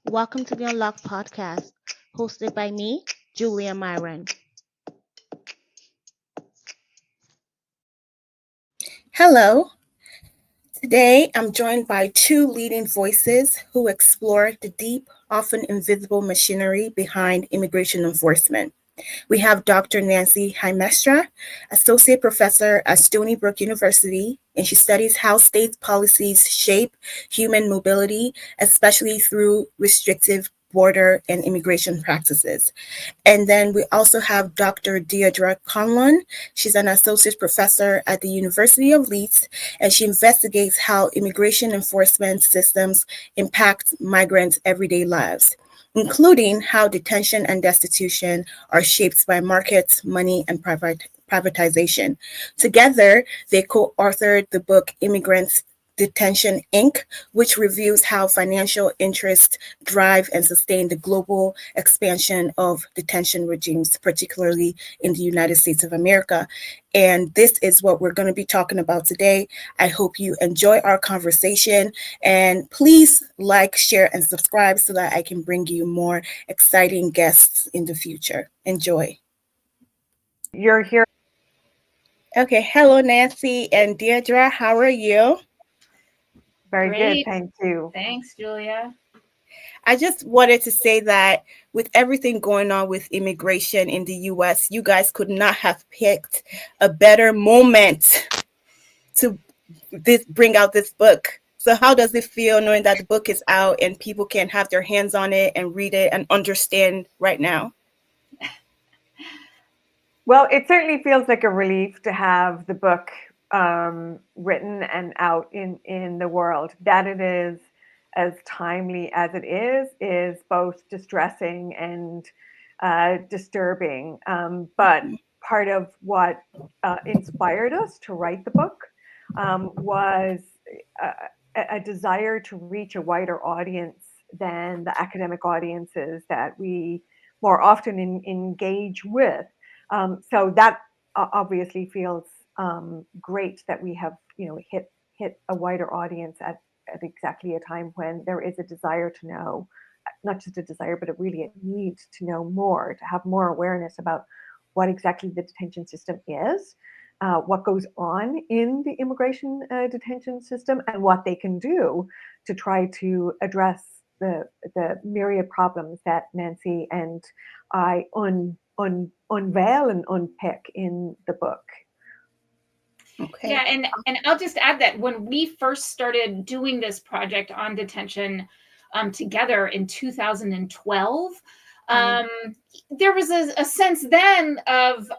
Welcome to the Unlocked podcast, hosted by me, Julia Myron. Hello. Today I'm joined by two leading voices who explore the deep, often invisible machinery behind immigration enforcement. We have Dr. Nancy Hiemstra, Associate Professor at Stony Brook University, and she studies how state policies shape human mobility, especially through restrictive border and immigration practices. And then we also have Dr. Deirdre Conlon. She's an associate professor at the University of Leeds, and she investigates how immigration enforcement systems impact migrants' everyday lives, including how detention and destitution are shaped by markets, money, and privatization. Together, they co-authored the book Immigrant Detention Inc., which reviews how financial interests drive and sustain the global expansion of detention regimes, particularly in the United States of America. And this is what we're going to be talking about today. I hope you enjoy our conversation, and please like, share, and subscribe so that I can bring you more exciting guests in the future. Enjoy. You're here. Okay, hello, Nancy and Deirdre. How are you? Very Great. good. Thank you. Thanks, Julia. I just wanted to say that with everything going on with immigration in the US, you guys could not have picked a better moment to bring out this book. So how does it feel knowing that the book is out and people can have their hands on it and read it and understand right now? Well, it certainly feels like a relief to have the book written and out in the world. That it is as timely as it is both distressing and disturbing. But part of what inspired us to write the book was a desire to reach a wider audience than the academic audiences that we more often engage with. So that obviously feels great that we have, hit a wider audience at exactly a time when there is a desire to know, not just a desire, but really a need to know more, to have more awareness about what exactly the detention system is, what goes on in the immigration detention system, and what they can do to try to address the myriad problems that Nancy and I unveil and unpick in the book. Okay. Yeah, and I'll just add that when we first started doing this project on detention together in 2012, there was a sense then of,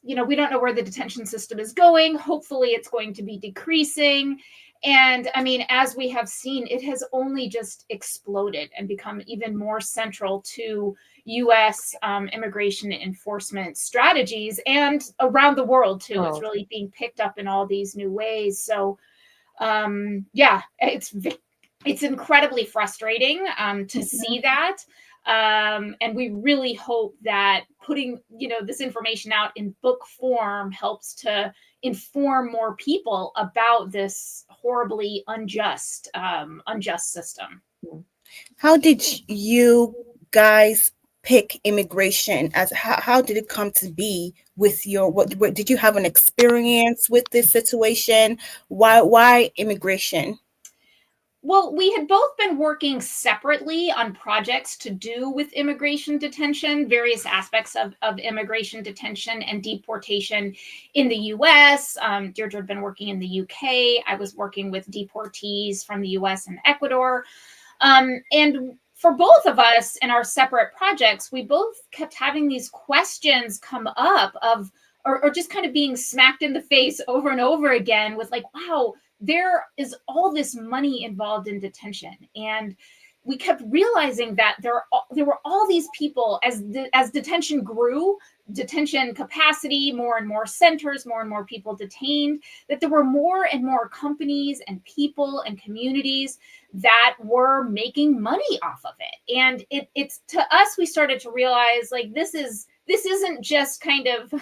we don't know where the detention system is going. Hopefully it's going to be decreasing. And I mean, as we have seen, it has only just exploded and become even more central to U.S. Immigration enforcement strategies and around the world too. It's really being picked up in all these new ways. So, it's incredibly frustrating to see that. And we really hope that putting, this information out in book form helps to inform more people about this horribly unjust system. How did you guys pick immigration? As how did it come to be with your what did you have an experience with this situation? Why immigration? Well, we had both been working separately on projects to do with immigration detention, various aspects of immigration detention and deportation in the US. Deirdre had been working in the UK. I was working with deportees from the US and Ecuador. And for both of us in our separate projects, we both kept having these questions come up of, or just kind of being smacked in the face over and over again with like, wow, there is all this money involved in detention. And we kept realizing that there were all these people as detention grew, detention capacity, more and more centers, more and more people detained, that there were more and more companies and people and communities that were making money off of it. And it's to us, we started to realize like this is this isn't just kind of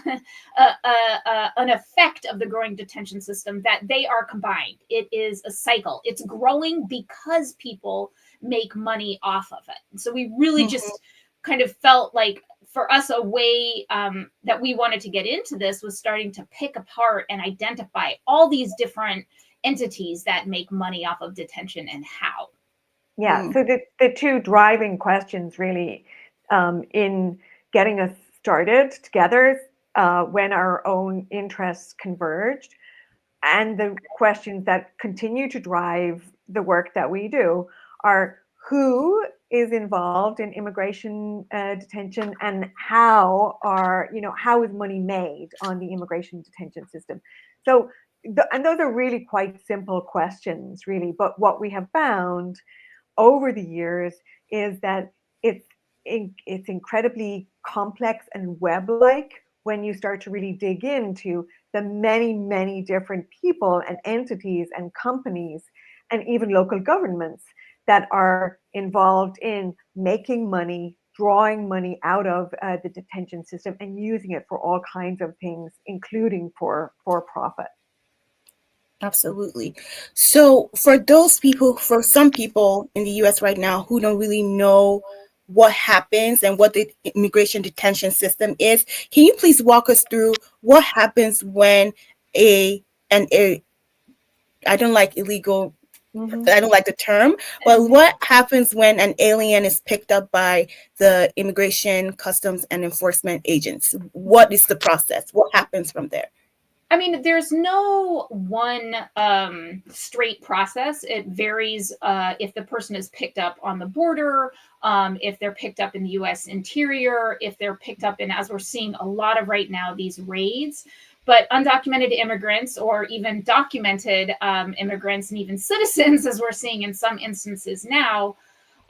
an effect of the growing detention system, that they are combined. It is a cycle. It's growing because people make money off of it. So we really just kind of felt like, for us, a way that we wanted to get into this was starting to pick apart and identify all these different entities that make money off of detention and how. Yeah, so the two driving questions really in getting us started together when our own interests converged, and the questions that continue to drive the work that we do, are who is involved in immigration detention, and how is money made on the immigration detention system. So and those are really quite simple questions, really, but what we have found over the years is that it's incredibly complex and web-like when you start to really dig into the many different people and entities and companies and even local governments that are involved in making money, drawing money out of the detention system and using it for all kinds of things, including for profit. Absolutely. So for some people in the US right now who don't really know what happens and what the immigration detention system is, can you please walk us through what happens when I don't like illegal, I don't like the term, but what happens when an alien is picked up by the Immigration, Customs, and Enforcement agents? What is the process? What happens from there? I mean, there's no one straight process. It varies if the person is picked up on the border, if they're picked up in the U.S. interior, if they're picked up in, as we're seeing a lot of right now, these raids. But undocumented immigrants, or even documented immigrants, and even citizens, as we're seeing in some instances now,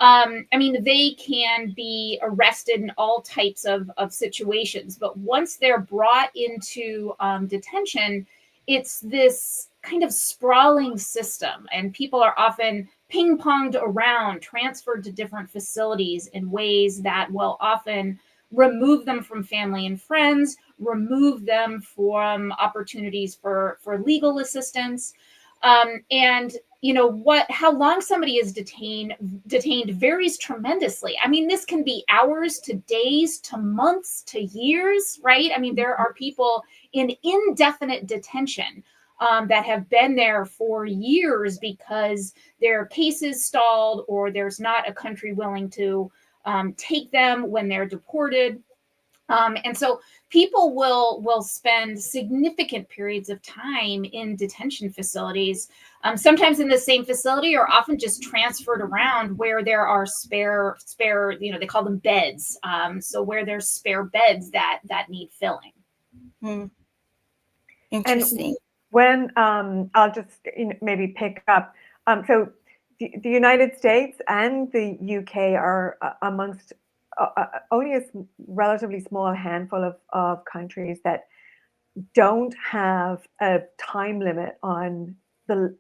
I mean, they can be arrested in all types of situations, but once they're brought into detention, it's this kind of sprawling system, and people are often ping-ponged around, transferred to different facilities in ways that will often remove them from family and friends, remove them from opportunities for legal assistance. And how long somebody is detained varies tremendously. I mean, this can be hours to days to months to years, right? I mean, there are people in indefinite detention that have been there for years because their case is stalled, or there's not a country willing to take them when they're deported. And so people will spend significant periods of time in detention facilities, sometimes in the same facility, or often just transferred around where there are spare, they call them beds. So where there's spare beds that need filling. Interesting. And when I'll just maybe pick up, so the United States and the UK are amongst only a relatively small handful of countries that don't have a time limit on the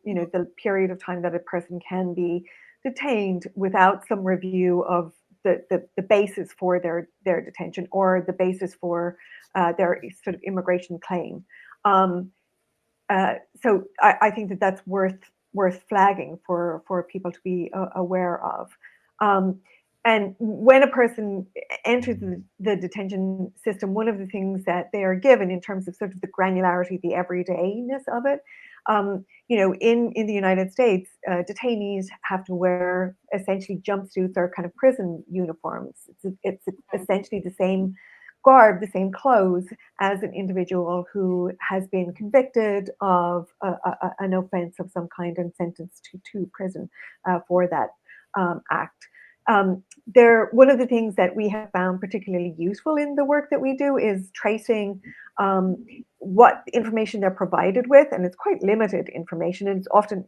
period of time that a person can be detained without some review of the basis for their detention, or the basis for their sort of immigration claim. So I think that that's worth flagging for people to be aware of. And when a person enters the detention system, one of the things that they are given in terms of sort of the granularity, the everydayness of it, in the United States, detainees have to wear essentially jumpsuits or kind of prison uniforms. It's essentially the same garb, the same clothes as an individual who has been convicted of an offense of some kind and sentenced to prison for that act. One of the things that we have found particularly useful in the work that we do is tracing what information they're provided with, and it's quite limited information, and it's often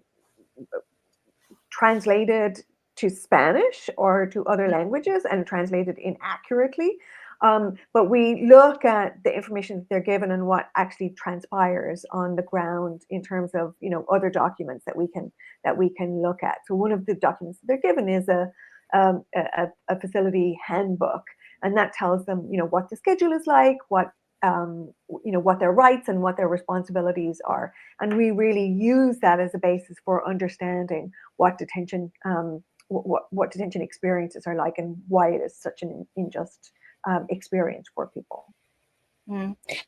translated to Spanish or to other languages and translated inaccurately. But we look at the information that they're given and what actually transpires on the ground in terms of other documents that we can look at. So one of the documents that they're given is a facility handbook And that tells them, what the schedule is like, what their rights and what their responsibilities are. And we really use that as a basis for understanding what detention what detention experiences are like and why it is such an unjust experience for people.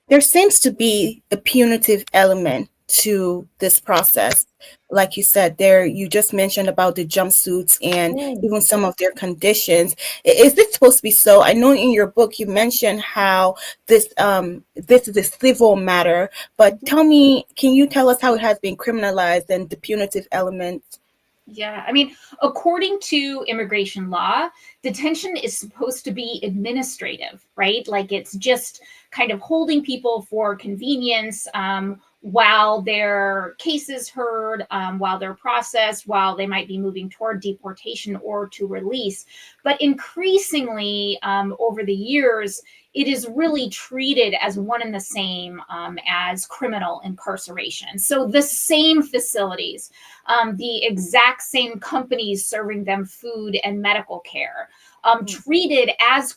There seems to be a punitive element to this process. Like you said, you just mentioned about the jumpsuits and even some of their conditions. Is this supposed to be so? I know in your book you mentioned how this is a civil matter, but can you tell us how it has been criminalized and the punitive element? Yeah, I mean, according to immigration law, detention is supposed to be administrative, right? Like it's just kind of holding people for convenience while their case is heard, while they're processed, while they might be moving toward deportation or to release. But increasingly over the years, it is really treated as one and the same as criminal incarceration. So the same facilities, the exact same companies serving them food and medical care, treated as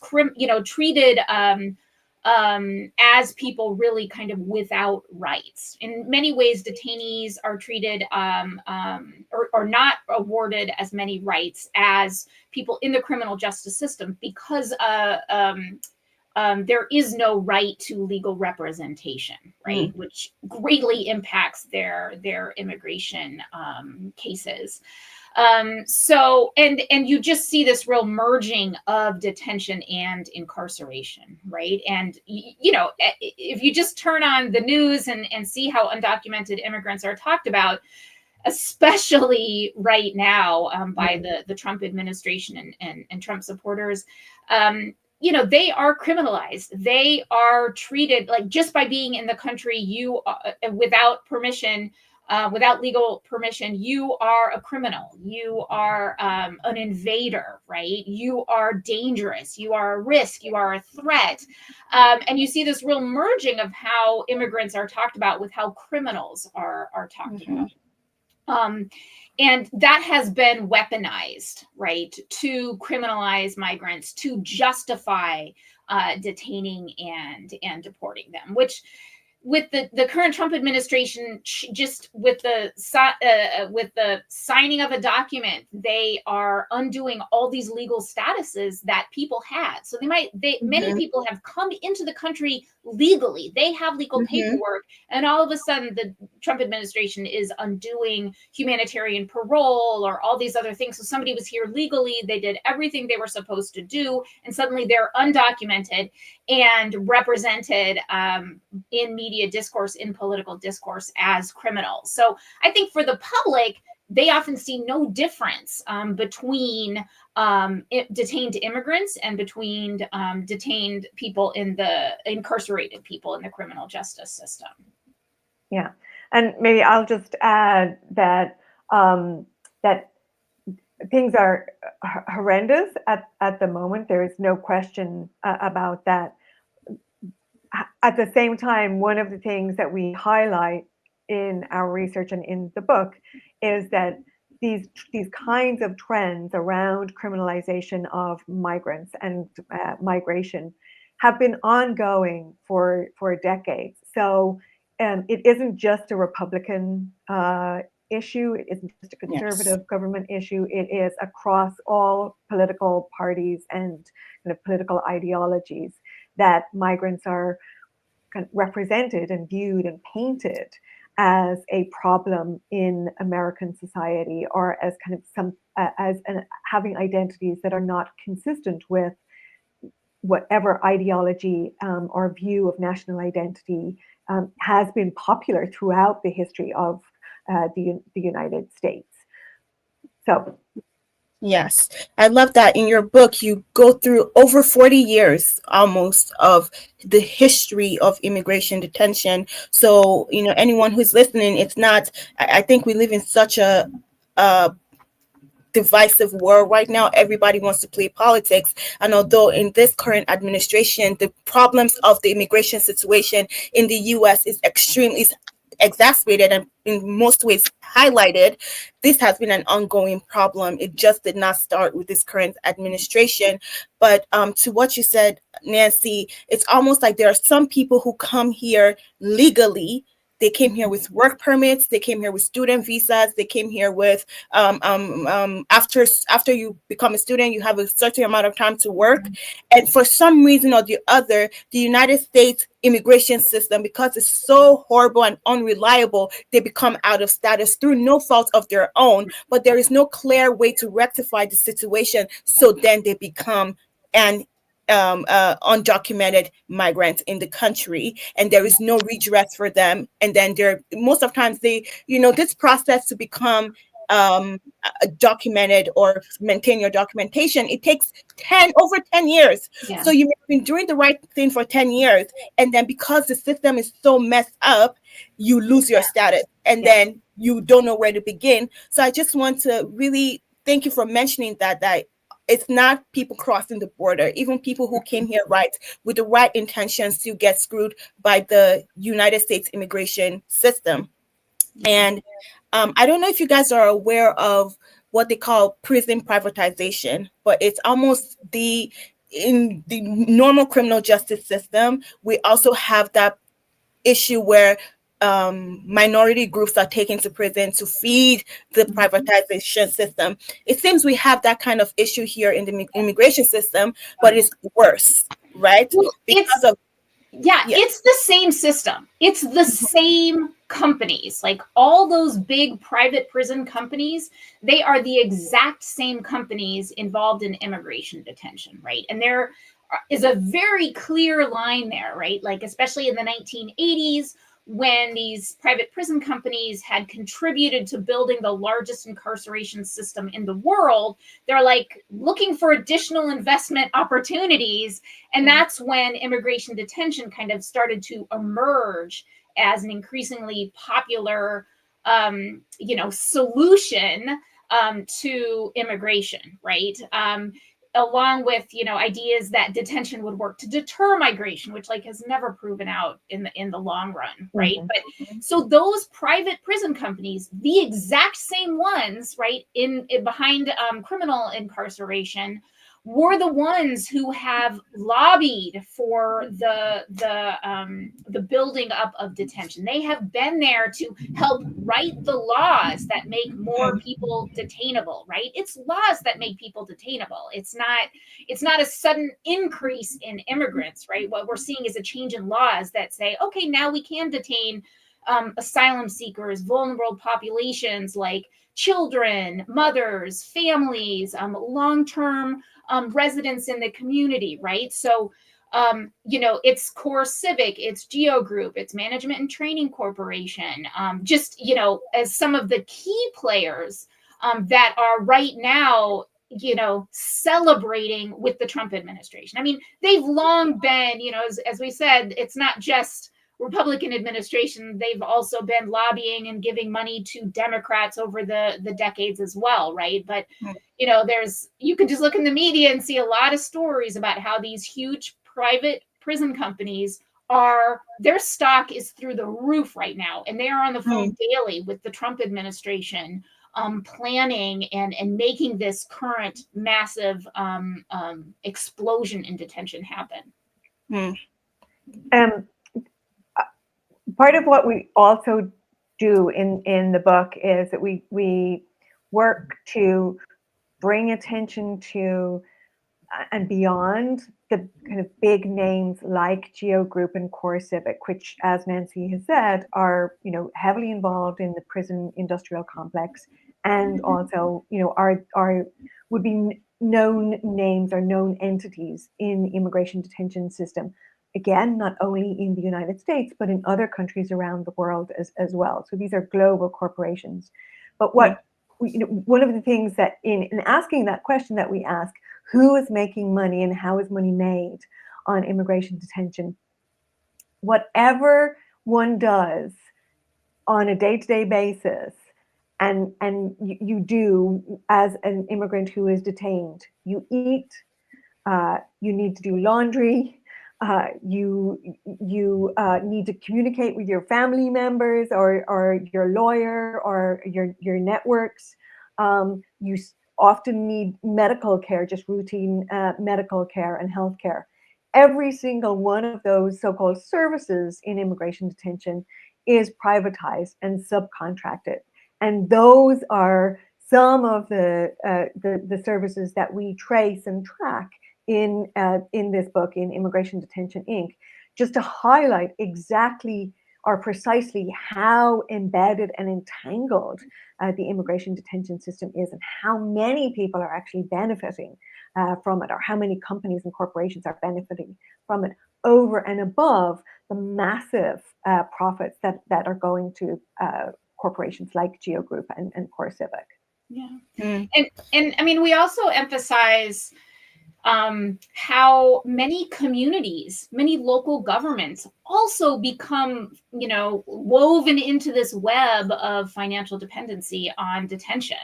as people really kind of without rights. In many ways, detainees are treated or not awarded as many rights as people in the criminal justice system because there is no right to legal representation, right? Which greatly impacts their immigration cases. So you just see this real merging of detention and incarceration, right? And if you just turn on the news and see how undocumented immigrants are talked about, especially right now by the Trump administration and Trump supporters, they are criminalized. They are treated like just by being in the country, you without permission. Without legal permission, you are a criminal. You are an invader, right? You are dangerous. You are a risk. You are a threat. And you see this real merging of how immigrants are talked about with how criminals are talked about. And that has been weaponized, right, to criminalize migrants, to justify detaining and deporting them, which with the current Trump administration, just with the signing of a document, they are undoing all these legal statuses that people had. So many people have come into the country legally. They have legal paperwork, and all of a sudden the Trump administration is undoing humanitarian parole or all these other things. So somebody was here legally, they did everything they were supposed to do, and suddenly they're undocumented and represented in media discourse, in political discourse as criminals. So I think for the public, they often see no difference between detained immigrants and between detained people incarcerated people in the criminal justice system. Yeah, and maybe I'll just add that that things are horrendous at the moment. There is no question about that. At the same time, one of the things that we highlight in our research and in the book is that these kinds of trends around criminalization of migrants and migration have been ongoing for decades. So it isn't just a Republican issue. It isn't just a conservative government issue. It is across all political parties and kind of political ideologies that migrants are kind of represented and viewed and painted as a problem in American society, or as kind of having identities that are not consistent with whatever ideology or view of national identity has been popular throughout the history of the United States. So. Yes, I love that. In your book, you go through over 40 years almost of the history of immigration detention. So, anyone who's listening, it's not, I think we live in such a divisive world right now. Everybody wants to play politics. And although in this current administration, the problems of the immigration situation in the US is exacerbated and in most ways highlighted, this has been an ongoing problem. It just did not start with this current administration. But to what you said, Nancy, it's almost like there are some people who come here legally. They came here with work permits. They came here with student visas. They came here with after you become a student, you have a certain amount of time to work. And for some reason or the other, the United States immigration system, because it's so horrible and unreliable, they become out of status through no fault of their own. But there is no clear way to rectify the situation. So then they become an undocumented migrants in the country, and there is no redress for them. And then most of times they, this process to become documented or maintain your documentation, it takes over 10 years. Yeah. So you may have been doing the right thing for 10 years, and then because the system is so messed up, you lose your status, and then you don't know where to begin. So I just want to really thank you for mentioning that it's not people crossing the border. Even people who came here with the right intentions to get screwed by the United States immigration system. And I don't know if you guys are aware of what they call prison privatization, but it's almost in the normal criminal justice system, we also have that issue where minority groups are taken to prison to feed the privatization system. It seems we have that kind of issue here in the immigration system, but it's worse, right? Well, because of it's the same system. It's the same companies. Like all those big private prison companies, they are the exact same companies involved in immigration detention, right? And there is a very clear line there, right? Like especially in the 1980s, when these private prison companies had contributed to building the largest incarceration system in the world, they're like looking for additional investment opportunities. And that's when immigration detention kind of started to emerge as an increasingly popular, solution to immigration, right? Along with ideas that detention would work to deter migration, which has never proven out in the long run, right? But so those private prison companies, the exact same ones, right, in behind criminal incarceration, were the ones who have lobbied for the building up of detention. They have been there to help write the laws that make more people detainable, right? It's laws that make people detainable. It's not a sudden increase in immigrants, right? What we're seeing is a change in laws that say, okay, now we can detain asylum seekers, vulnerable populations like children, mothers, families, long-term residents in the community, right? So, it's Core Civic, it's Geo Group, it's Management and Training Corporation, as some of the key players that are right now, celebrating with the Trump administration. I mean, they've long been, as we said, it's not just Republican administration. They've also been lobbying and giving money to Democrats over the decades as well, right? But you can just look in the media and see a lot of stories about how these huge private prison companies their stock is through the roof right now, and they are on the phone daily with the Trump administration, planning and making this current massive explosion in detention happen. Part of what we also do in the book is that we work to bring attention to and beyond the kind of big names like Geo Group and Core Civic, which, as Nancy has said, are heavily involved in the prison industrial complex, and also would be known names or known entities in the immigration detention system. Again, not only in the United States, but in other countries around the world as well. So these are global corporations. But one of the things that in asking that question that we ask, who is making money and how is money made on immigration detention? Whatever one does on a day-to-day basis, and you do as an immigrant who is detained, you eat, you need to do laundry, you need to communicate with your family members or your lawyer or your networks. You often need medical care, just routine medical care and health care. Every single one of those so-called services in immigration detention is privatized and subcontracted. And those are some of the services that we trace and track in this book, in Immigration Detention Inc., just to highlight exactly or precisely how embedded and entangled the immigration detention system is, and how many people are actually benefiting from it, or how many companies and corporations are benefiting from it, over and above the massive profits that are going to corporations like Geo Group and CoreCivic. Yeah. And I mean, we also emphasize how many communities, many local governments also become, woven into this web of financial dependency on detention.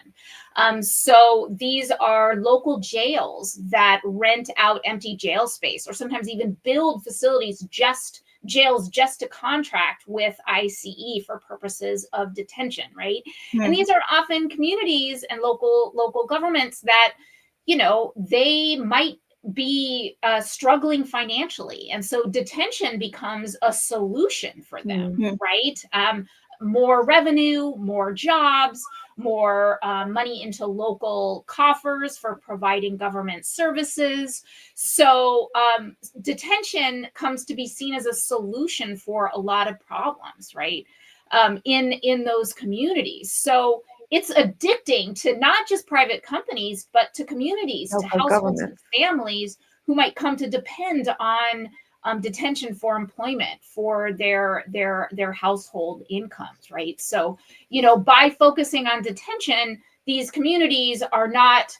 So these are local jails that rent out empty jail space, or sometimes even build facilities, jails just to contract with ICE for purposes of detention, right? And these are often communities and local governments that, they might be struggling financially. And so detention becomes a solution for them, right? More revenue, more jobs, more money into local coffers for providing government services. So detention comes to be seen as a solution for a lot of problems, right? In those communities. So it's addicting to not just private companies, but to communities, to households and families who might come to depend on detention for employment, for their household incomes, right? So, by focusing on detention, these communities are not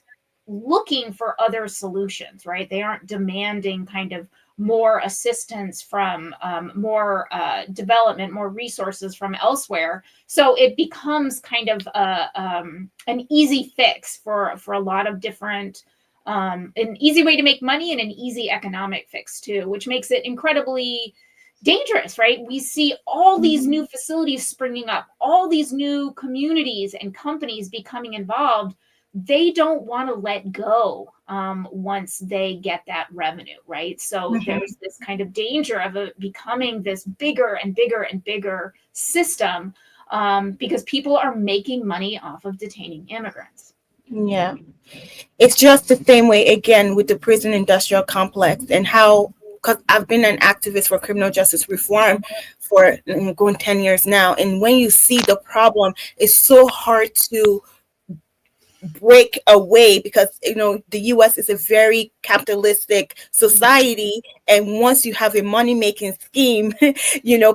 looking for other solutions, right? They aren't demanding kind of more assistance from more development, more resources from elsewhere. So it becomes kind of an easy fix for a lot of different, an easy way to make money and an easy economic fix too, which makes it incredibly dangerous, right? We see all these new facilities springing up, all these new communities and companies becoming involved. They don't want to let go once they get that revenue, right? So there's this kind of danger of it becoming this bigger and bigger and bigger system because people are making money off of detaining immigrants. Yeah. It's just the same way, again, with the prison industrial complex, and how, because I've been an activist for criminal justice reform for going 10 years now. And when you see the problem, it's so hard to break away, because the US is a very capitalistic society, and once you have a money-making scheme,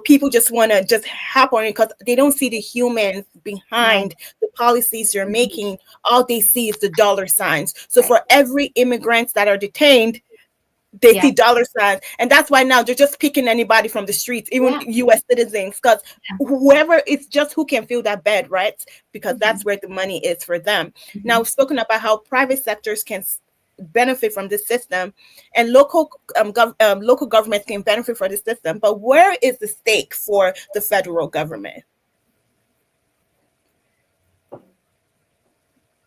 people just want to just hop on it because they don't see the humans behind the policies you're making. All they see is the dollar signs. So for every immigrants that are detained, they see dollar signs, and that's why now they're just picking anybody from the streets, even U.S. citizens, because whoever, it's just who can fill that bed, right? Because that's where the money is for them. Now, we've spoken about how private sectors can benefit from this system, and local governments can benefit from the system. But where is the stake for the federal government?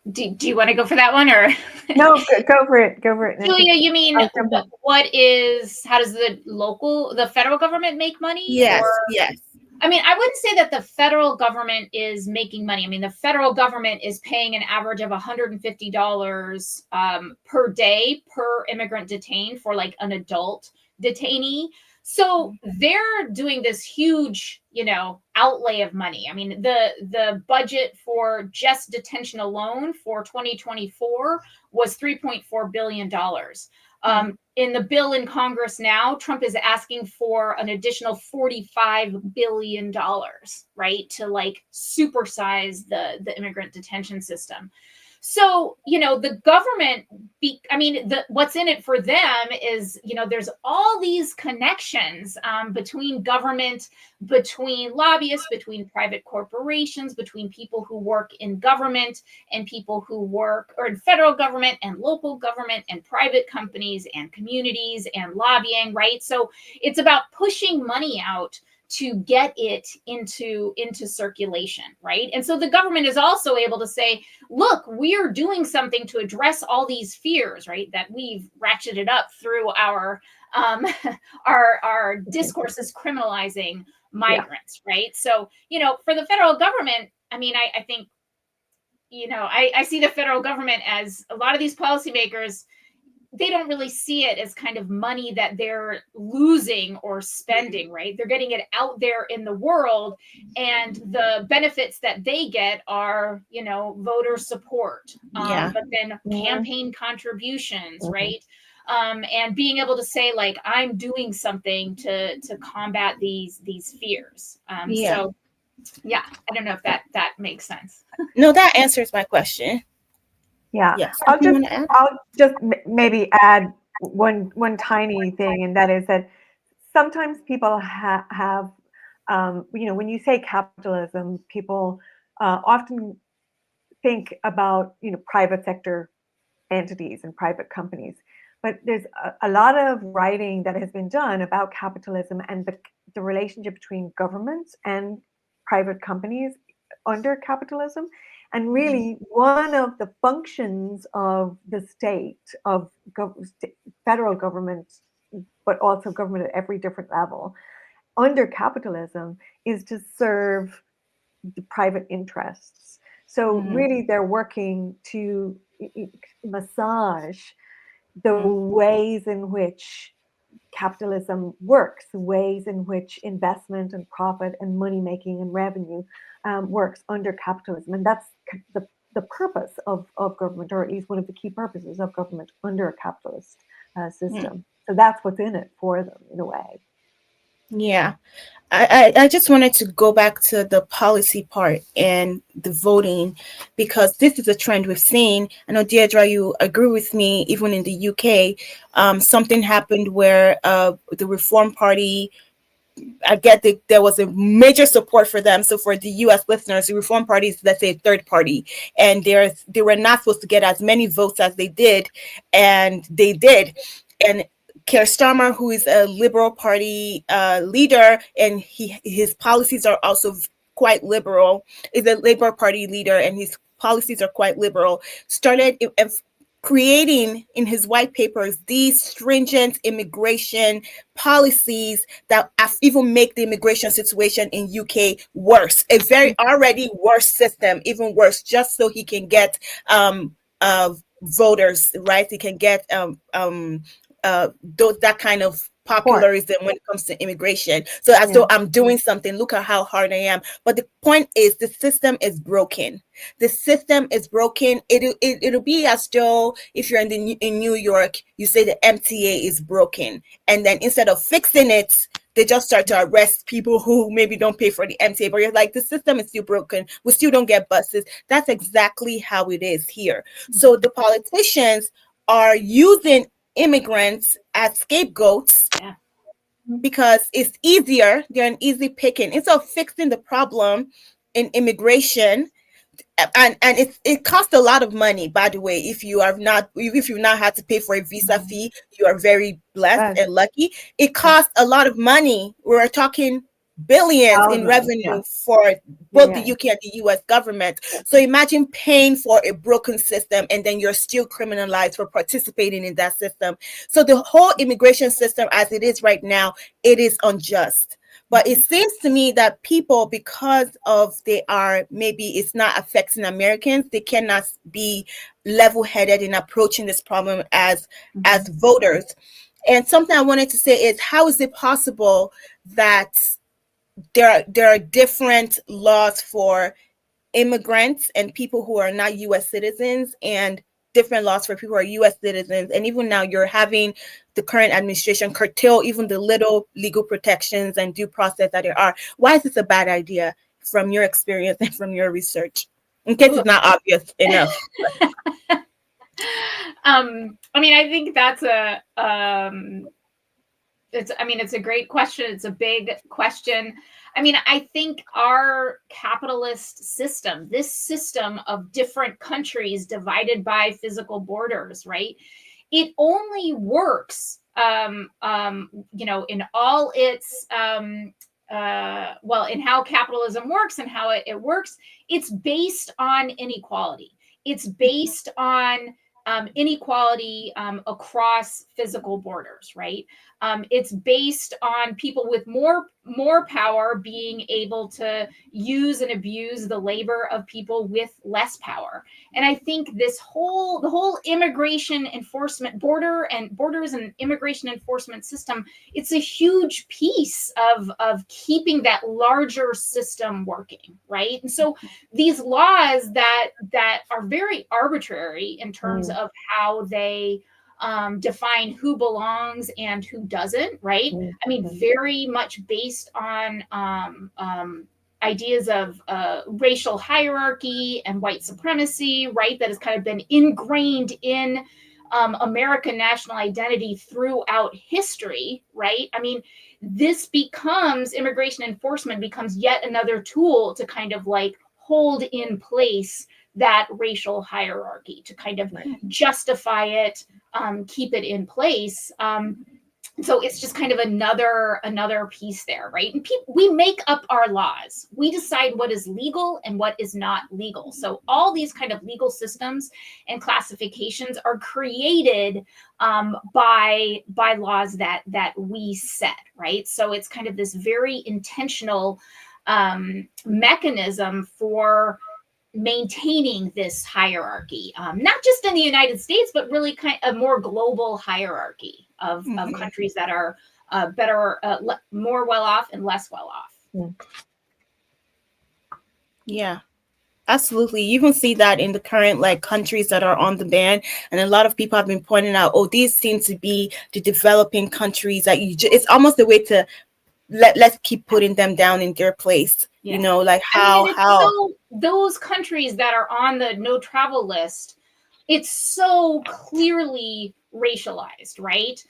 Do you want to go for that one, or no? Go for it. Julia, you mean how does the federal government make money? Yes. Yes. I mean, I wouldn't say that the federal government is making money. I mean, the federal government is paying an average of $150 per day per immigrant detained for like an adult detainee. So they're doing this huge, outlay of money. I mean, the budget for just detention alone for 2024 was $3.4 billion. In the bill in Congress now, Trump is asking for an additional $45 billion, right, to like supersize the immigrant detention system. So, the government, what's in it for them is, there's all these connections between government, between lobbyists, between private corporations, between people who work in government and people who work or in federal government and local government and private companies and communities and lobbying, right? So it's about pushing money out to get it into circulation, right? And so the government is also able to say, look, we're doing something to address all these fears, right, that we've ratcheted up through our our discourses criminalizing migrants, right? So, for the federal government, I think, I see the federal government as a lot of these policymakers, they don't really see it as kind of money that they're losing or spending, right? They're getting it out there in the world, and the benefits that they get are, voter support, but then campaign contributions, right? And being able to say, like, I'm doing something to combat these fears. So yeah, I don't know if that makes sense. No, that answers my question. Yeah. Yes. I'll just maybe add one tiny thing, and that is that sometimes people have when you say capitalism, people often think about private sector entities and private companies, but there's a lot of writing that has been done about capitalism and the relationship between governments and private companies under capitalism. And really, one of the functions of the state, of federal government, but also government at every different level, under capitalism, is to serve the private interests. So really, they're working to massage the ways in which capitalism works, the ways in which investment and profit and money making and revenue works under capitalism. And that's the purpose of government, or at least one of the key purposes of government under a capitalist system. So that's what's in it for them, in a way. Yeah. I just wanted to go back to the policy part and the voting, because this is a trend we've seen. I know, Deirdre, you agree with me. Even in the UK, something happened where the Reform Party, I get that there was a major support for them. So for the US listeners, the Reform Party is, let's say, a third party, and they were not supposed to get as many votes as they did, and they did. And Keir Starmer, who is a Liberal Party leader, and his policies are also quite liberal, is a Labour Party leader, and his policies are quite liberal, started creating in his white papers these stringent immigration policies that even make the immigration situation in UK worse, a very already worse system, even worse, just so he can get voters, right? He can get that kind of popularism when it comes to immigration. So as though I'm doing something, look at how hard I am. But the point is, the system is broken. The system is broken. It'll be as though if you're in New York, you say the MTA is broken, and then instead of fixing it, they just start to arrest people who maybe don't pay for the MTA. But you're like, the system is still broken. We still don't get buses. That's exactly how it is here. So the politicians are using immigrants as scapegoats because it's easier. They're an easy picking. Instead of fixing the problem in immigration, and it costs a lot of money, by the way. If you've not had to pay for a visa fee, you are very blessed and lucky. It costs a lot of money. We're talking billions in revenue for both the UK and the US government. So imagine paying for a broken system, and then you're still criminalized for participating in that system. So the whole immigration system as it is right now, it is unjust. But it seems to me that people, because of maybe it's not affecting Americans, they cannot be level-headed in approaching this problem as voters. And something I wanted to say is, how is it possible that there are different laws for immigrants and people who are not U.S. citizens, and different laws for people who are U.S. citizens, and even now you're having the current administration curtail even the little legal protections and due process that there are? Why is this a bad idea from your experience and from your research? in case it's not obvious enough. I mean, I think that's it's a great question. It's a big question. I mean, I think our capitalist system, this system of different countries divided by physical borders, right? It only works, in all its, in how capitalism works and how it works. It's based on inequality. It's based on inequality across physical borders, right? It's based on people with more power being able to use and abuse the labor of people with less power. And I think the whole immigration enforcement borders and immigration enforcement system, it's a huge piece of keeping that larger system working, right? And so these laws that are very arbitrary in terms of how they define who belongs and who doesn't, right? I mean, very much based on ideas of racial hierarchy and white supremacy, right? That has kind of been ingrained in American national identity throughout history, right? I mean, immigration enforcement becomes yet another tool to kind of like hold in place that racial hierarchy, to kind of justify it, keep it in place. So it's just kind of another piece there, right? And we make up our laws. We decide what is legal and what is not legal. So all these kind of legal systems and classifications are created by laws that we set, right? So it's kind of this very intentional mechanism for maintaining this hierarchy, not just in the United States, but really kind of a more global hierarchy of countries that are better, more well off and less well off. Yeah, absolutely. You can see that in the current countries that are on the ban, and a lot of people have been pointing out, oh, these seem to be the developing countries that it's almost a way to let's keep putting them down in their place. Yeah. So those countries that are on the no travel list, it's so clearly racialized, right?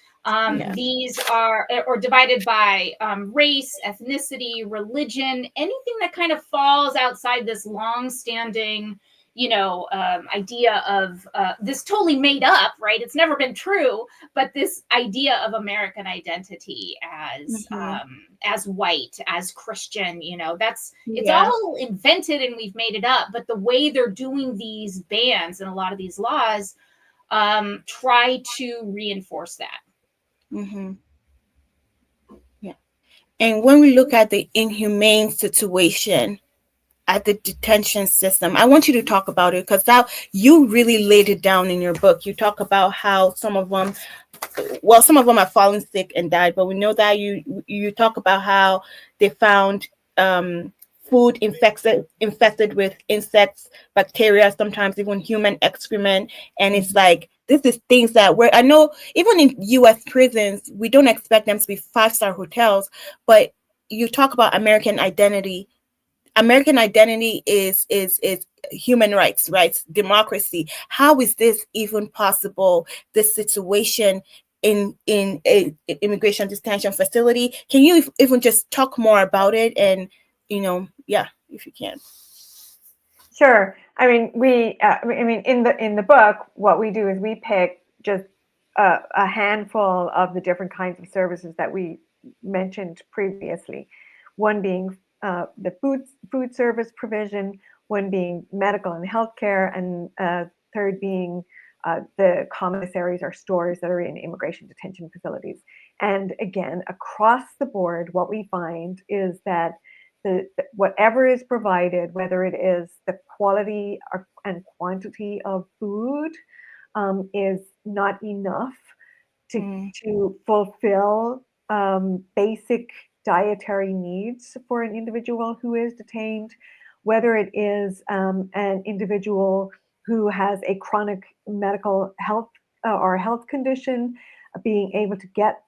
These are divided by race, ethnicity, religion, anything that kind of falls outside this long-standing, idea of this totally made up, right? It's never been true, but this idea of American identity as white, as Christian, it's all invented and we've made it up. But the way they're doing these bans and a lot of these laws try to reinforce that. Yeah. And when we look at the inhumane situation at the detention system, I want you to talk about it, because you really laid it down in your book. You talk about how some of them have fallen sick and died, but we know that you talk about how they found food infested with insects, bacteria, sometimes even human excrement. And it's like, this is things that I know even in US prisons, we don't expect them to be 5-star hotels, but you talk about American identity. American identity is human rights, democracy. How is this even possible? This situation in a immigration detention facility. Can you even just talk more about it? And if you can. Sure. I mean, in the book, what we do is we pick just a handful of the different kinds of services that we mentioned previously. One being the food service provision, one being medical and healthcare, and third being the commissaries or stores that are in immigration detention facilities. And again, across the board, what we find is that whatever is provided, whether it is the quality and quantity of food, is not enough to fulfill basic dietary needs for an individual who is detained, whether it is an individual who has a chronic medical health or health condition, being able to get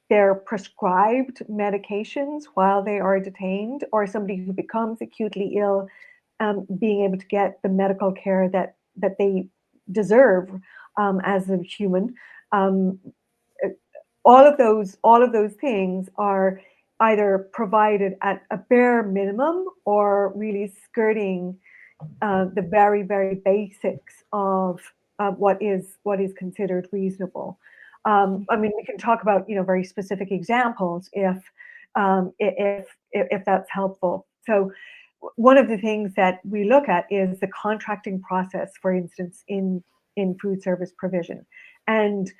their prescribed medications while they are detained, or somebody who becomes acutely ill being able to get the medical care that they deserve as a human. All of those things are either provided at a bare minimum or really skirting the very, very basics of what is considered reasonable. I mean, we can talk about very specific examples if that's helpful. So one of the things that we look at is the contracting process, for instance, in food service provision, and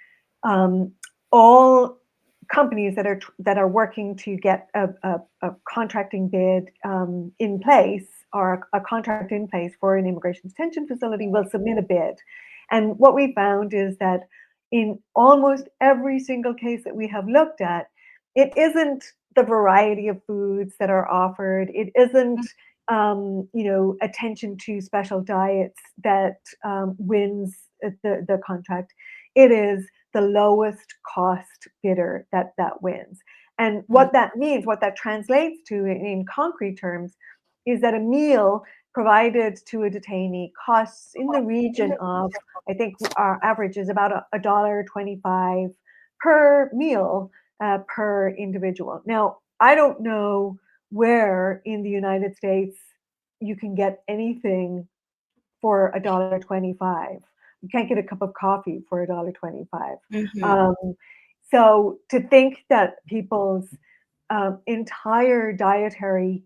all companies that are working to get a contracting bid in place, or a contract in place for an immigration detention facility, will submit a bid. And what we found is that in almost every single case that we have looked at, it isn't the variety of foods that are offered. It isn't attention to special diets that wins the contract. It is the lowest cost bidder that wins. And what that means, what that translates to in concrete terms, is that a meal provided to a detainee costs in the region of, I think our average is about $1.25 per meal per individual. Now, I don't know where in the United States you can get anything for $1.25. You can't get a cup of coffee for $1.25. Mm-hmm. So to think that people's entire dietary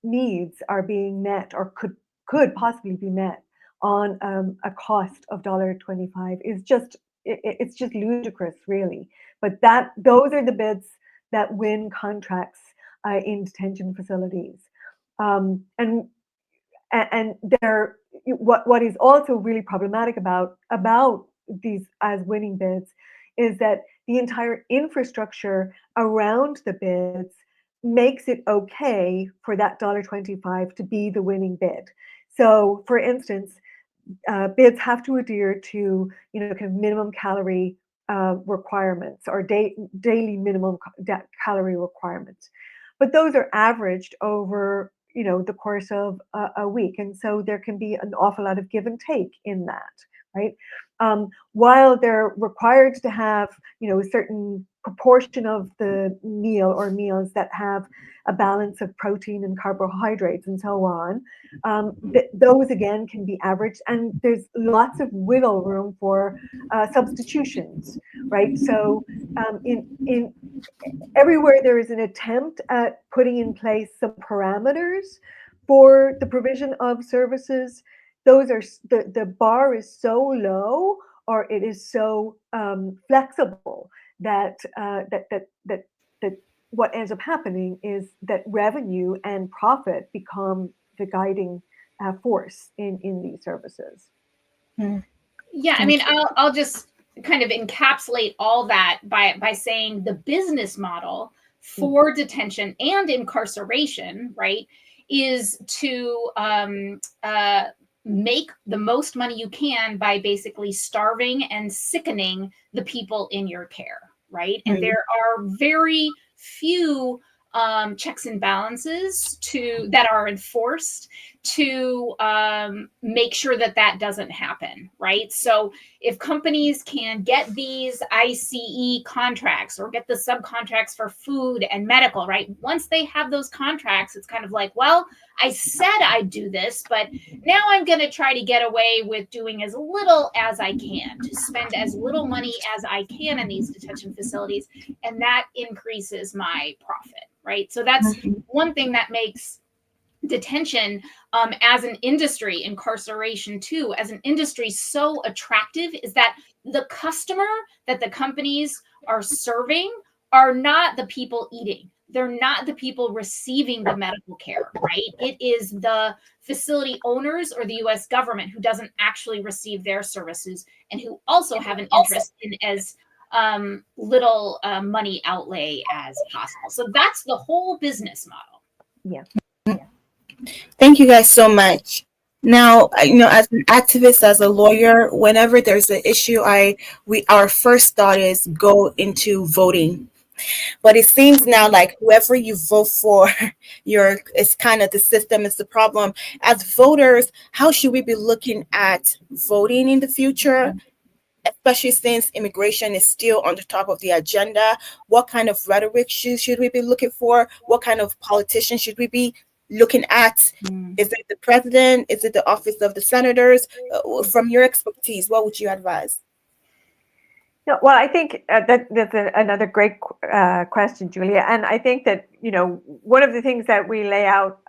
needs are being met, or could possibly be met, on a cost of $1.25 is it's just ludicrous, really. But those are the bids that win contracts in detention facilities, and what is also really problematic about these as winning bids is that the entire infrastructure around the bids makes it okay for that $1.25 to be the winning bid. So, for instance, bids have to adhere to kind of minimum calorie requirements, or daily minimum calorie requirements, but those are averaged over the course of a week, and so there can be an awful lot of give and take in that, right? While they're required to have a certain proportion of the meal or meals that have a balance of protein and carbohydrates and so on, those again can be averaged, and there's lots of wiggle room for substitutions, right? So in everywhere there is an attempt at putting in place some parameters for the provision of services, those are the bar is so low, or it is so flexible that what ends up happening is that revenue and profit become the guiding force in these services. Yeah, I mean, I'll just kind of encapsulate all that by saying the business model for detention and incarceration, right, is to make the most money you can by basically starving and sickening the people in your care, right? And there are very few checks and balances that are enforced to make sure that doesn't happen, right? So if companies can get these ICE contracts or get the subcontracts for food and medical, right? Once they have those contracts, it's kind of like, well, I said I'd do this, but now I'm going to try to get away with doing as little as I can, to spend as little money as I can in these detention facilities, and that increases my profit, right? So that's one thing that makes detention as an industry, incarceration too, as an industry so attractive, is that the customer that the companies are serving are not the people eating. They're not the people receiving the medical care, right? It is the facility owners or the US government who doesn't actually receive their services, and who also have an interest in as little money outlay as possible. So that's the whole business model. Yeah. Thank you guys so much. Now, as an activist, as a lawyer, whenever there's an issue, our first thought is go into voting, But it seems now like whoever you vote for, it's kind of the system is the problem. As voters, how should we be looking at voting in the future? Especially since immigration is still on the top of the agenda. What kind of rhetoric should we be looking for? What kind of politician should we be looking at? Is it the president? Is it the office of the senators? From your expertise, what would you advise? Yeah, well, I think that's another great question, Julia. And I think that, one of the things that we lay out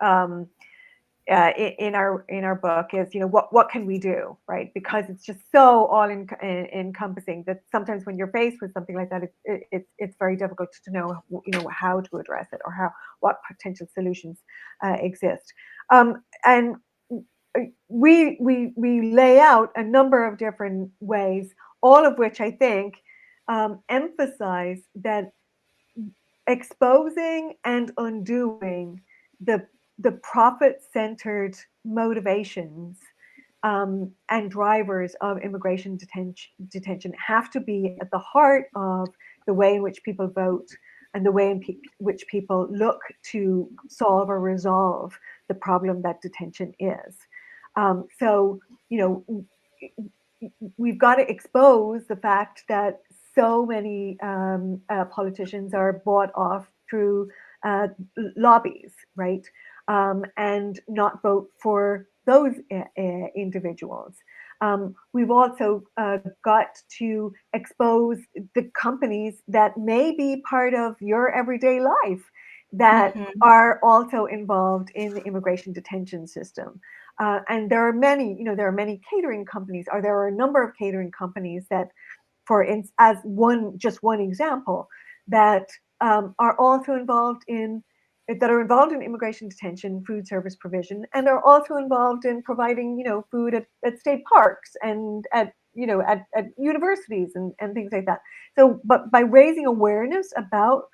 in our book is, what can we do, right? Because it's just so all encompassing that sometimes when you're faced with something like that, it's very difficult to know, how to address it or what potential solutions exist. And we lay out a number of different ways, all of which I think emphasize that exposing and undoing the profit-centered motivations and drivers of immigration detention have to be at the heart of the way in which people vote and the way in which people look to solve or resolve the problem that detention is. So, we've got to expose the fact that so many politicians are bought off through lobbies, right? And not vote for those individuals. We've also got to expose the companies that may be part of your everyday life that are also involved in the immigration detention system. And there are many catering companies, or there are a number of catering companies that, as just one example, that are also involved in immigration detention, food service provision, and are also involved in providing, food at state parks and at universities and things like that. So, but by raising awareness about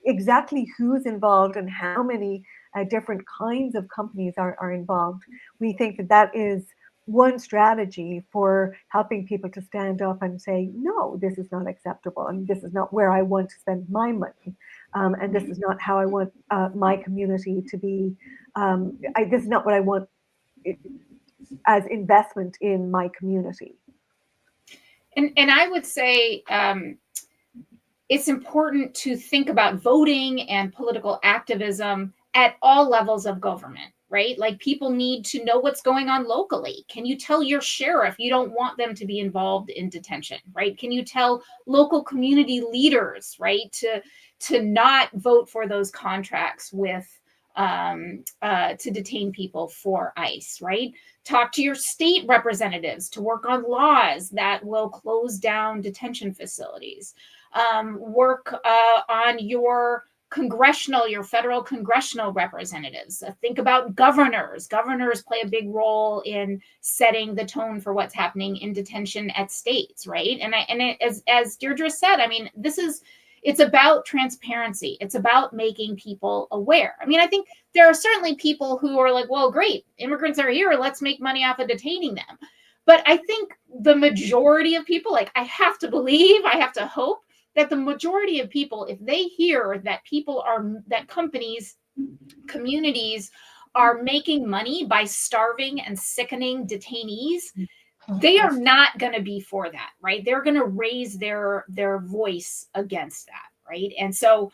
exactly who's involved and how many different kinds of companies are involved, we think that is one strategy for helping people to stand up and say, no, this is not acceptable, and this is not where I want to spend my money, and this is not how I want my community to be. This is not what I want as investment in my community. And I would say it's important to think about voting and political activism at all levels of government, right? Like, people need to know what's going on locally. Can you tell your sheriff you don't want them to be involved in detention, right? Can you tell local community leaders, right, to not vote for those contracts with to detain people for ICE, right? Talk to your state representatives to work on laws that will close down detention facilities. Work on your federal congressional representatives. Think about governors. Governors play a big role in setting the tone for what's happening in detention at states, right? As Deirdre said, I mean, it's about transparency. It's about making people aware. I mean, I think there are certainly people who are like, well, great, immigrants are here, let's make money off of detaining them. But I think the majority of people, like, I have to hope that the majority of people, if they hear that companies, communities are making money by starving and sickening detainees, they are not going to be for that, right? They're going to raise their voice against that, right? And so,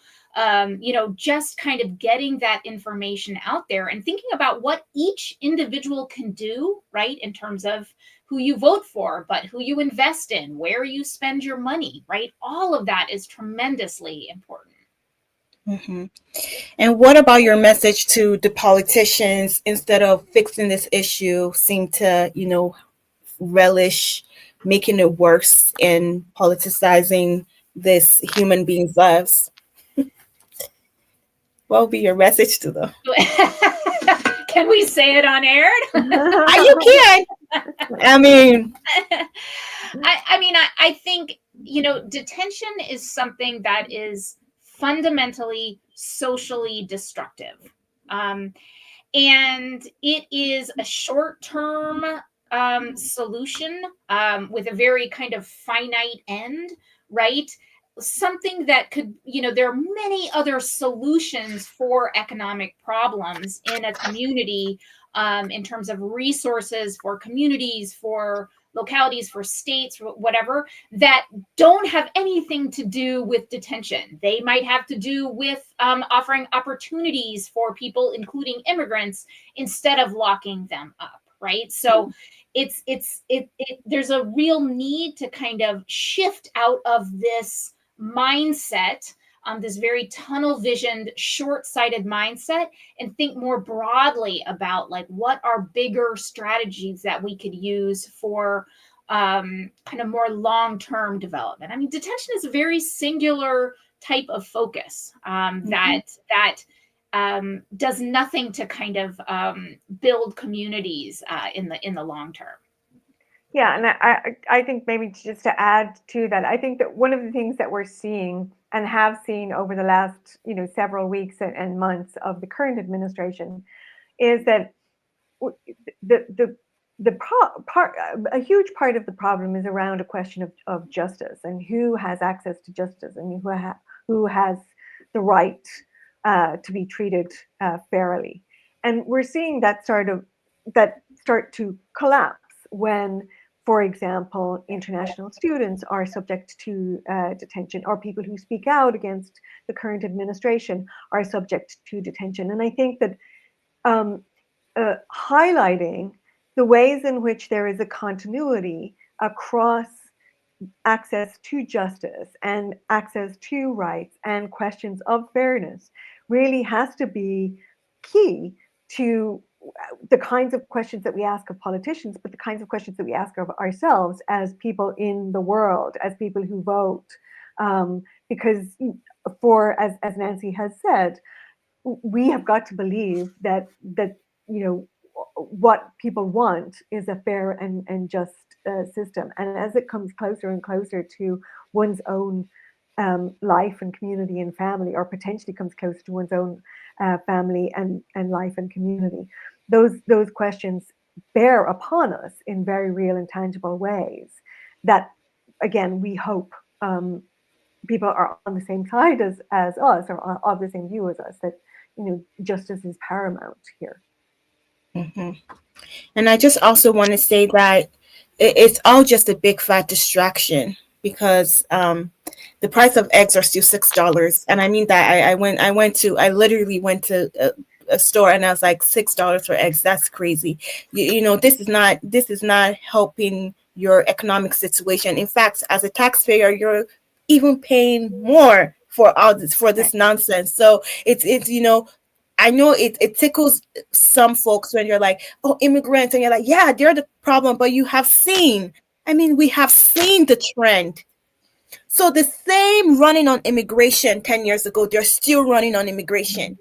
just kind of getting that information out there and thinking about what each individual can do, right, in terms of who you vote for, but who you invest in, where you spend your money, right? All of that is tremendously important. Mm-hmm. And what about your message to the politicians? Instead of fixing this issue, seem to, relish making it worse and politicizing this human being's lives? What would be your message to them? Can we say it on air? You can. I mean, I think, detention is something that is fundamentally socially destructive. And it is a short-term solution with a very kind of finite end, right? something that could, there are many other solutions for economic problems in a community, in terms of resources for communities, for localities, for states, whatever, that don't have anything to do with detention. They might have to do with offering opportunities for people, including immigrants, instead of locking them up, right? So there's a real need to kind of shift out of this mindset, this very tunnel visioned, short-sighted mindset, and think more broadly about like what are bigger strategies that we could use for kind of more long-term development. I mean, detention is a very singular type of focus that does nothing to kind of build communities in the long term. Yeah, and I think maybe just to add to that, I think that one of the things that we're seeing and have seen over the last several weeks and months of the current administration is that a huge part of the problem is around a question of justice and who has access to justice and who has the right to be treated fairly. And we're seeing that start to collapse when, for example, international students are subject to detention, or people who speak out against the current administration are subject to detention. And I think that highlighting the ways in which there is a continuity across access to justice and access to rights and questions of fairness really has to be key to the kinds of questions that we ask of politicians, but the kinds of questions that we ask of ourselves as people in the world, as people who vote. Because as Nancy has said, we have got to believe that what people want is a fair and just system. And as it comes closer and closer to one's own life and community and family, or potentially comes closer to one's own family and life and community, those questions bear upon us in very real and tangible ways that, again, we hope people are on the same side as us, or of the same view as us, that justice is paramount here. Mm-hmm. And I just also want to say that it's all just a big fat distraction, because the price of eggs are still $6, and I mean that I literally went to a store and I was like, $6 for eggs, that's crazy. This is not helping your economic situation. In fact, as a taxpayer, you're even paying more for this nonsense. So it's I know it tickles some folks when you're like, oh, immigrants, and you're like, yeah, they're the problem, but we have seen the trend. So the same running on immigration 10 years ago, they're still running on immigration.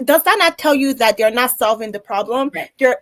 Does that not tell you that they're not solving the problem? Right. They're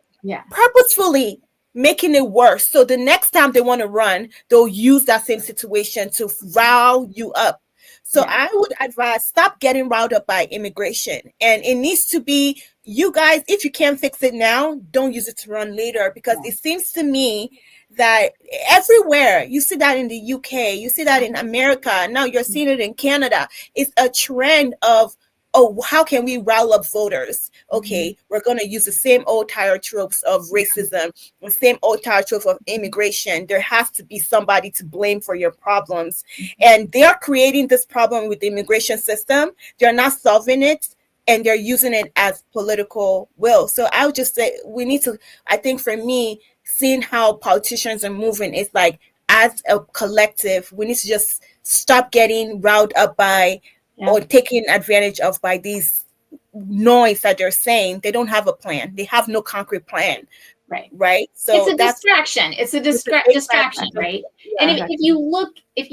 purposefully making it worse. So the next time they want to run, they'll use that same situation to rile you up. So I would advise, stop getting riled up by immigration. And it needs to be, you guys, if you can't fix it now, don't use it to run later. Because it seems to me that everywhere, you see that in the UK, you see that in America, now you're seeing it in Canada. It's a trend of, oh, how can we rile up voters? Okay, we're going to use the same old tired tropes of racism, the same old tired tropes of immigration. There has to be somebody to blame for your problems. And they're creating this problem with the immigration system. They're not solving it, and they're using it as political will. So I would just say we need to, I think for me, seeing how politicians are moving, it's like, as a collective, we need to just stop getting riled up by or taken advantage of by these noise that they're saying. They don't have a plan. They have no concrete plan. Right. So it's a distraction. It's a distraction, right? Yeah, and if you look, if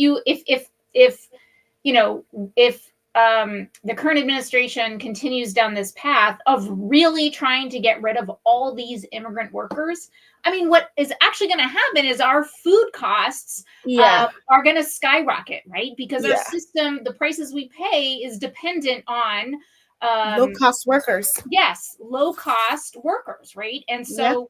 the current administration continues down this path of really trying to get rid of all these immigrant workers, I mean, what is actually going to happen is our food costs are going to skyrocket, right? Because our system, the prices we pay, is dependent on low-cost workers. Yes, low-cost workers, right? And so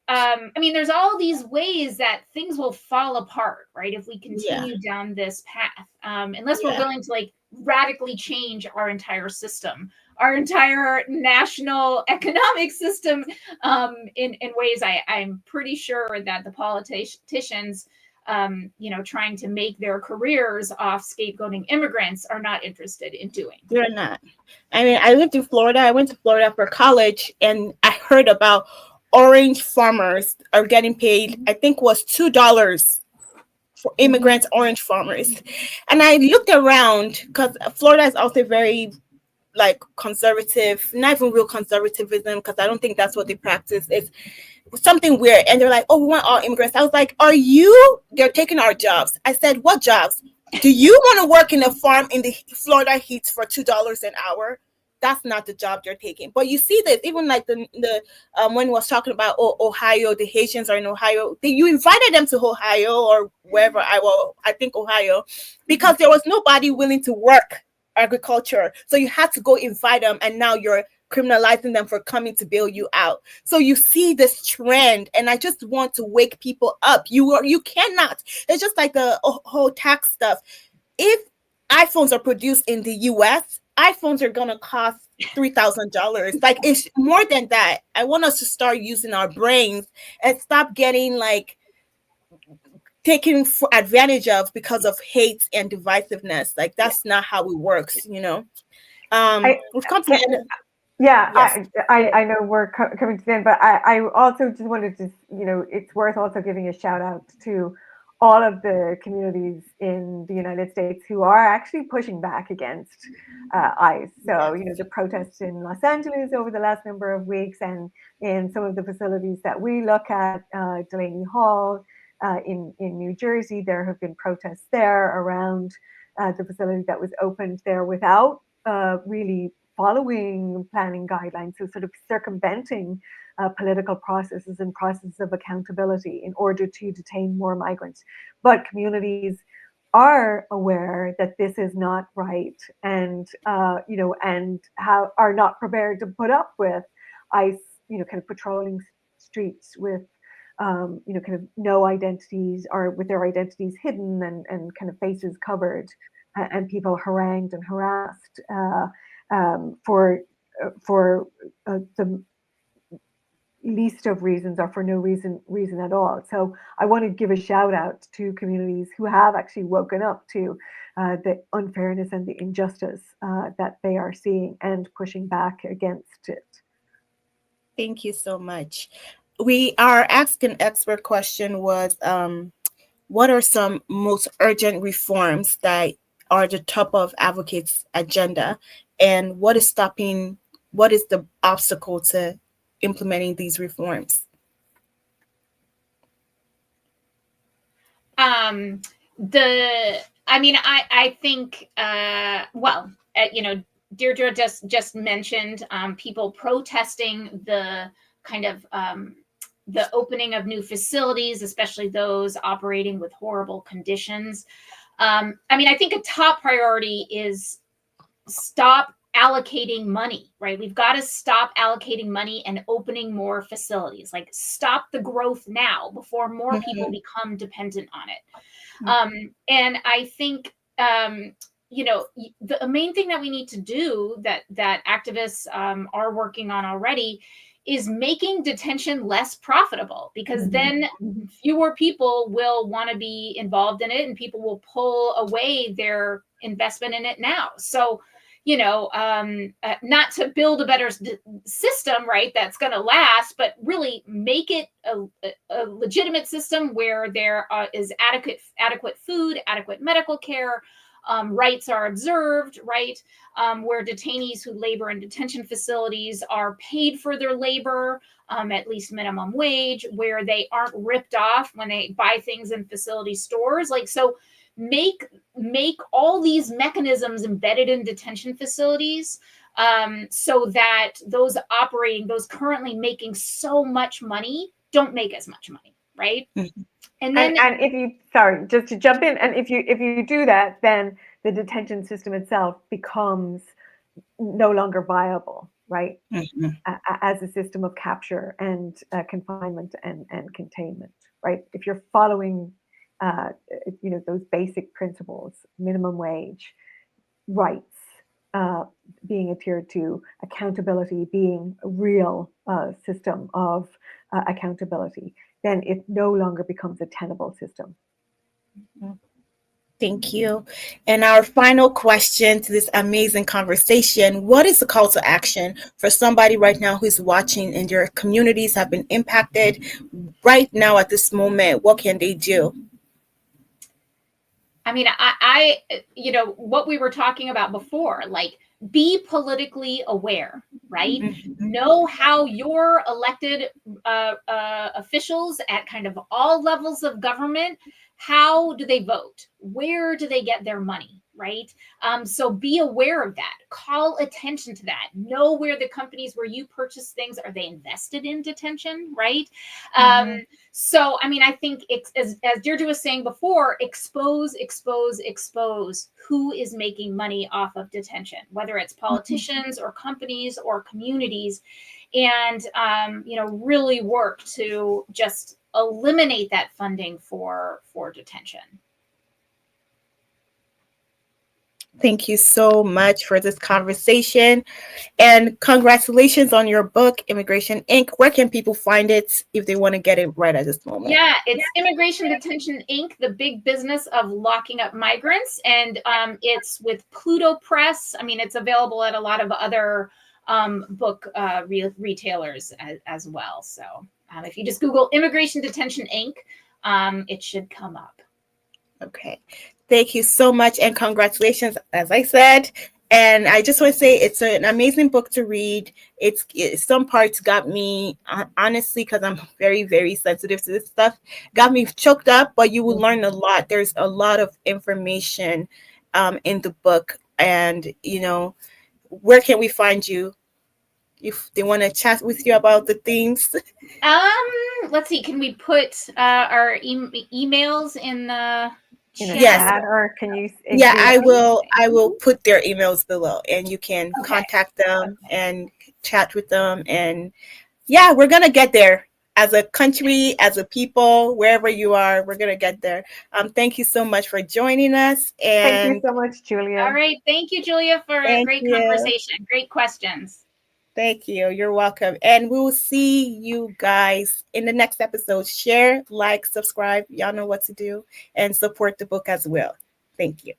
I mean, there's all these ways that things will fall apart, right? If we Yeah. continue down this path, unless we're Yeah. willing to like radically change our entire system, our entire national economic system, in ways I'm pretty sure that the politicians, trying to make their careers off scapegoating immigrants are not interested in doing. They're not. I mean, I lived in Florida. I went to Florida for college, and I heard about orange farmers are getting paid, I think was $2 for immigrants, orange farmers. And I looked around because Florida is also very like conservative, not even real conservatism, because I don't think that's what they practice. It's something weird. And they're like, oh, we want all immigrants. I was like, they're taking our jobs. I said, what jobs? Do you want to work in a farm in the Florida heat for $2 an hour? That's not the job they're taking. But you see this, even like the when was talking about Ohio, the Haitians are in Ohio. You invited them to Ohio or wherever I think Ohio, because there was nobody willing to work agriculture. So you had to go invite them, and now you're criminalizing them for coming to bail you out. So you see this trend, and I just want to wake people up. You cannot. It's just like the whole tax stuff. If iPhones are produced in the US, iPhones are gonna cost $3,000. Like, it's more than that. I want us to start using our brains and stop getting like taken advantage of because of hate and divisiveness. Like, that's not how it works, you know. We've come to the end. Yeah, Yes. I know we're coming to the end, but I also just wanted to, it's worth also giving a shout out to all of the communities in the United States who are actually pushing back against ICE. So, the protests in Los Angeles over the last number of weeks, and in some of the facilities that we look at, Delaney Hall in New Jersey, there have been protests there around the facility that was opened there without really following planning guidelines, so sort of circumventing political processes and processes of accountability in order to detain more migrants. But communities are aware that this is not right, and and are not prepared to put up with ICE, kind of patrolling streets with kind of no identities, or with their identities hidden, and kind of faces covered, and people harangued and harassed for the least of reasons, or for no reason at all. So I want to give a shout out to communities who have actually woken up to the unfairness and the injustice that they are seeing, and pushing back against it. Thank you so much. Our Ask an Expert question was, what are some most urgent reforms that are the top of advocates' agenda, and what is the obstacle to implementing these reforms? I think, Deirdre just mentioned people protesting the kind of the opening of new facilities, especially those operating with horrible conditions. I think a top priority is stop allocating money, right? We've got to stop allocating money and opening more facilities. Like, stop the growth now before more people become dependent on it. And I think, the main thing that we need to do, that activists are working on already, is making detention less profitable, because then fewer people will want to be involved in it, and people will pull away their investment in it now. So, not to build a better system, right, that's going to last, but really make it a legitimate system where there is adequate food, adequate medical care, rights are observed, right, where detainees who labor in detention facilities are paid for their labor, at least minimum wage, where they aren't ripped off when they buy things in facility stores. Like, so make all these mechanisms embedded in detention facilities, so that those currently making so much money don't make as much money, right? And if you, sorry, just to jump in, and if you do that, then the detention system itself becomes no longer viable. right? Mm-hmm. As a system of capture and confinement and containment, right? If you're following, those basic principles, minimum wage, rights being adhered to, accountability being a real system of accountability, then it no longer becomes a tenable system. Thank you. And our final question to this amazing conversation: what is the call to action for somebody right now who's watching and their communities have been impacted right now at this moment? What can they do? I mean, I what we were talking about before, like, be politically aware, right? Mm-hmm. Know how your elected officials at kind of all levels of government, how do they vote? Where do they get their money, right? So be aware of that. Call attention to that. Know where the companies where you purchase things, are they invested in detention, right? Mm-hmm. So, I mean, I think as Deirdre was saying before, expose who is making money off of detention, whether it's politicians or companies or communities, and really work to just eliminate that funding for detention. Thank you so much for this conversation, and congratulations on your book, Immigration Inc. Where can people find it if they want to get it right at this moment? Yeah, it's Immigration Detention Inc., the big business of locking up migrants, and it's with Pluto Press. I mean, it's available at a lot of other book retailers as well. So if you just Google Immigration Detention Inc., it should come up. Okay. Thank you so much, and congratulations, as I said. And I just want to say it's an amazing book to read. It's some parts got me, honestly, because I'm very, very sensitive to this stuff, got me choked up, but you will learn a lot. There's a lot of information in the book. And, where can we find you if they want to chat with you about the themes? Let's see. Can we put our emails in the Yes. Or can you? Yeah, I will put their emails below, and you can contact them and chat with them. And yeah, we're gonna get there as a country, as a people, wherever you are. We're gonna get there. Thank you so much for joining us. And thank you so much, Julia. All right, thank you, Julia, for a great conversation. Great questions. Thank you. You're welcome. And we will see you guys in the next episode. Share, like, subscribe. Y'all know what to do, and support the book as well. Thank you.